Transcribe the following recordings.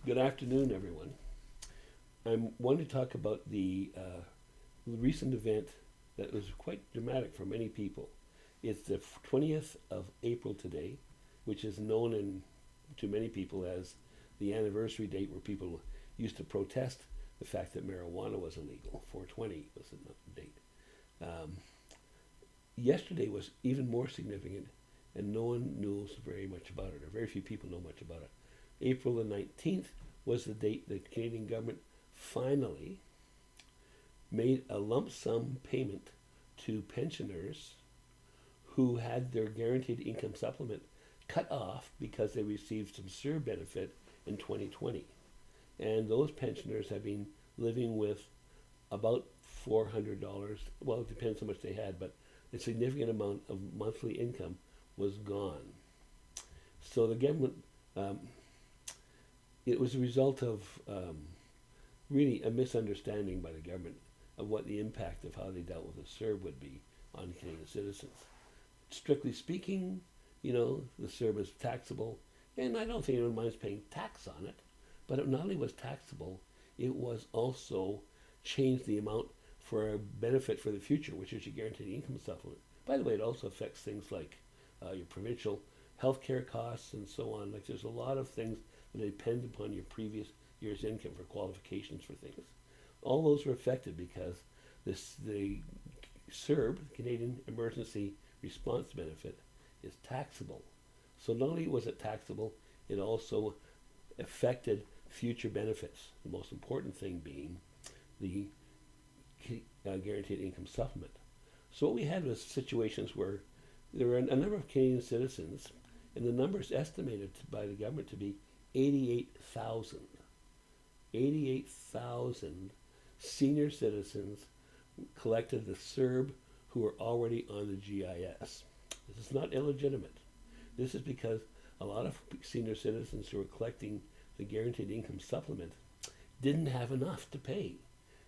Good afternoon, everyone. I want to talk about the recent event that was quite dramatic for many people. It's the 20th of April today, which is known to many people as the anniversary date where people used to protest the fact that marijuana was illegal. 420 was the date. Um, Yesterday was even more significant, and no one knows very much about it, or very few people know much about it. April the 19th was the date the Canadian government finally made a lump sum payment to pensioners who had their guaranteed income supplement cut off because they received some CERB benefit in 2020. And those pensioners have been living with about $400. Well, it depends how much they had, but a significant amount of monthly income was gone. So the government, it was a result of really a misunderstanding by the government of what the impact of how they dealt with the CERB would be on Canadian citizens. Strictly speaking, the CERB is taxable, and I don't think anyone minds paying tax on it, but it not only was taxable, it was also changed the amount for a benefit for the future, which is your guaranteed income supplement. By the way, it also affects things like your provincial health care costs and so on. Like there's a lot of things that depend upon your previous year's income for qualifications for things. All those were affected because the CERB, Canadian Emergency Response Benefit, is taxable. So not only was it taxable, it also affected future benefits. The most important thing being the guaranteed income supplement. So what we had was situations where there were a number of Canadian citizens, and the number is estimated by the government to be 88,000. 88,000 senior citizens collected the CERB who were already on the GIS. This is not illegitimate. This is because a lot of senior citizens who were collecting the guaranteed income supplement didn't have enough to pay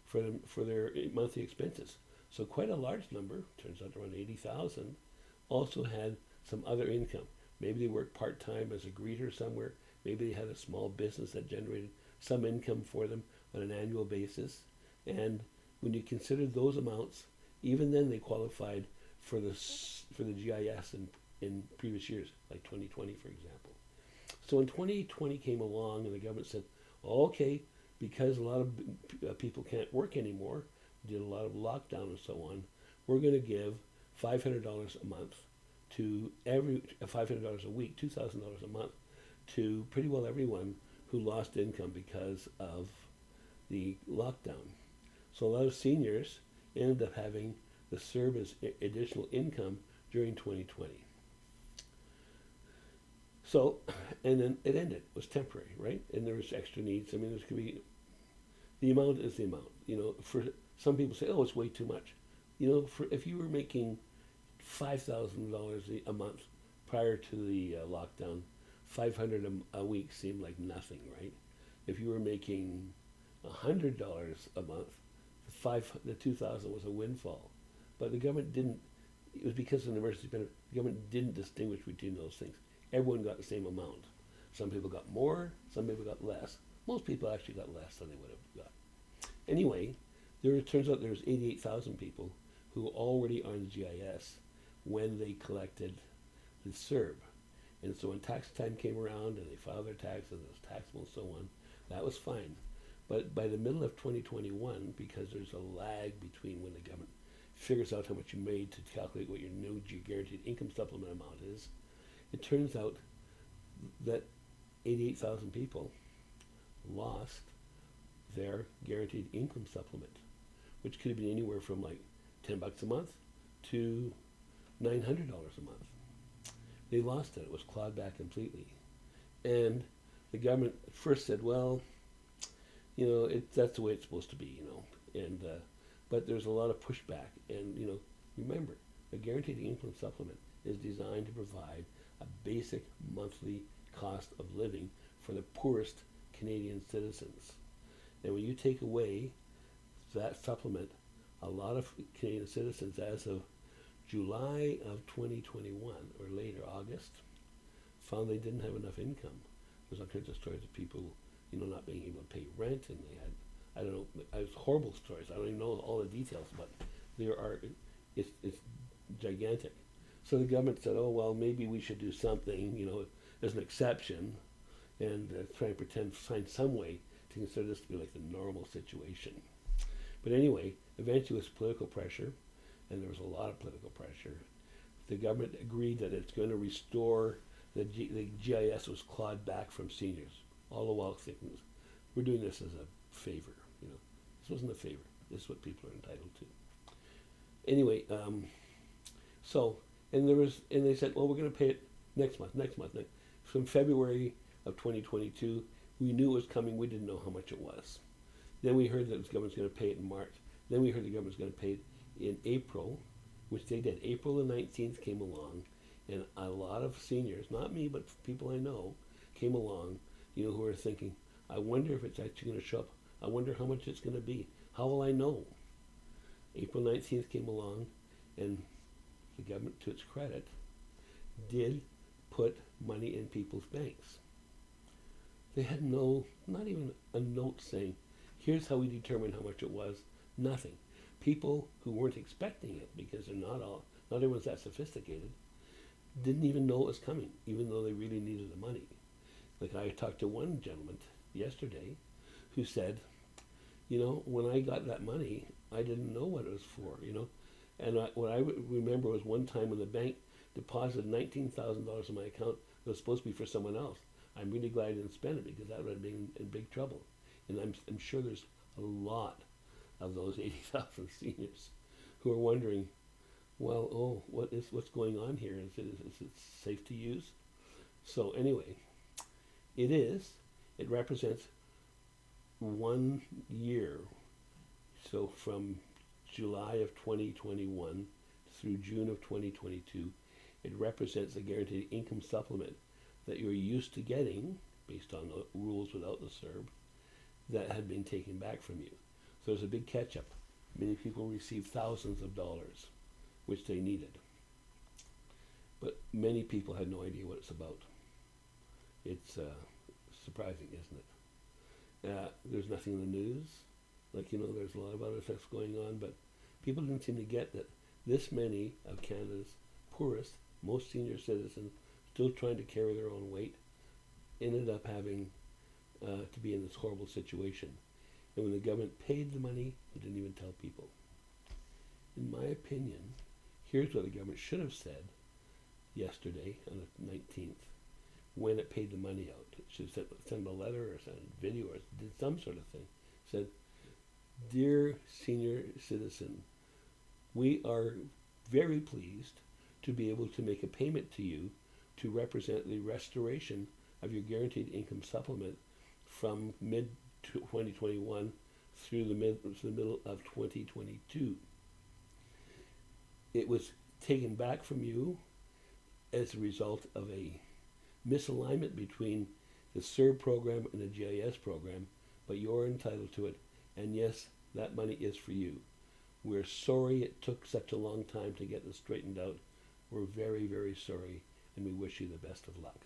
for their monthly expenses. So quite a large number, turns out around 80,000, also had some other income. Maybe they worked part-time as a greeter somewhere. Maybe they had a small business that generated some income for them on an annual basis. And when you consider those amounts, even then they qualified for the GIS in previous years, like 2020, for example. So when 2020 came along and the government said, okay, because a lot of people can't work anymore, did a lot of lockdown and so on, we're going to give $500 a month to $500 a week, $2,000 a month to pretty well everyone who lost income because of the lockdown. So a lot of seniors ended up having the CERB as additional income during 2020. So, and then it ended. It was temporary, right? And there was extra needs. I mean, there could be, the amount is the amount. For some people say, oh, it's way too much. If you were making $5,000 a month prior to the lockdown, 500 a week seemed like nothing, right? If you were making $100 a month, the 2,000 was a windfall. But the government didn't. It was because of an emergency benefit. The government didn't distinguish between those things. Everyone got the same amount. Some people got more. Some people got less. Most people actually got less than they would have got. Anyway, it turns out there's 88,000 people who were already on the GIS when they collected the CERB. And so when tax time came around and they filed their taxes and it was taxable and so on, that was fine. But by the middle of 2021, because there's a lag between when the government figures out how much you made to calculate what your new guaranteed income supplement amount is, it turns out that 88,000 people lost their guaranteed income supplement, which could have been anywhere from like $10 a month to $900 a month. They lost it. It was clawed back completely. And the government first said, well, that's the way it's supposed to be, And but there's a lot of pushback. And, remember, the guaranteed income supplement is designed to provide a basic monthly cost of living for the poorest Canadian citizens. And when you take away that supplement, a lot of Canadian citizens, as of July of 2021 or later, August, found they didn't have enough income. There's all kinds of stories of people, not rent, and they had, I don't know, it's horrible stories. I don't even know all the details, but there are, it's gigantic. So the government said, oh, well, maybe we should do something, as an exception, and try and find some way to consider this to be like the normal situation. But anyway, eventually with political pressure, and there was a lot of political pressure, the government agreed that it's going to restore the GIS was clawed back from seniors. All the while thinking, we're doing this as a favor. This wasn't a favor. This is what people are entitled to. Anyway, and they said, well, we're going to pay it next month. From February of 2022, we knew it was coming. We didn't know how much it was. Then we heard that the government's going to pay it in March. Then we heard the government's going to pay it in April, which they did. April the 19th came along, and a lot of seniors, not me, but people I know, came along, who were thinking, I wonder if it's actually going to show up. I wonder how much it's going to be. How will I know? April 19th came along, and the government, to its credit, did put money in people's banks. They had not even a note saying, here's how we determine how much it was. Nothing. People who weren't expecting it, because not everyone's that sophisticated, didn't even know it was coming, even though they really needed the money. Like I talked to one gentleman yesterday who said, when I got that money, I didn't know what it was for, And what I remember was one time when the bank deposited $19,000 in my account that was supposed to be for someone else. I'm really glad I didn't spend it, because that would have been in big trouble. And I'm sure there's a lot of those 80,000 seniors who are wondering, well, what's going on here? Is it safe to use? So anyway, it represents 1 year. So from July of 2021 through June of 2022, it represents a guaranteed income supplement that you're used to getting based on the rules without the CERB that had been taken back from you. So there's a big catch-up. Many people received thousands of dollars, which they needed. But many people had no idea what it's about. It's surprising, isn't it? There's nothing in the news. There's a lot of other stuff going on, but people didn't seem to get that this many of Canada's poorest, most senior citizens, still trying to carry their own weight, ended up having to be in this horrible situation. And when the government paid the money, they didn't even tell people. In my opinion, here's what the government should have said yesterday on the 19th when it paid the money out. It should have sent a letter or sent a video or did some sort of thing. It said, dear senior citizen, we are very pleased to be able to make a payment to you to represent the restoration of your guaranteed income supplement from mid-2021 through the middle of 2022. It was taken back from you as a result of a misalignment between the CERB program and the GIS program, but you're entitled to it, and yes, that money is for you. We're sorry it took such a long time to get this straightened out. We're very, very sorry, and we wish you the best of luck.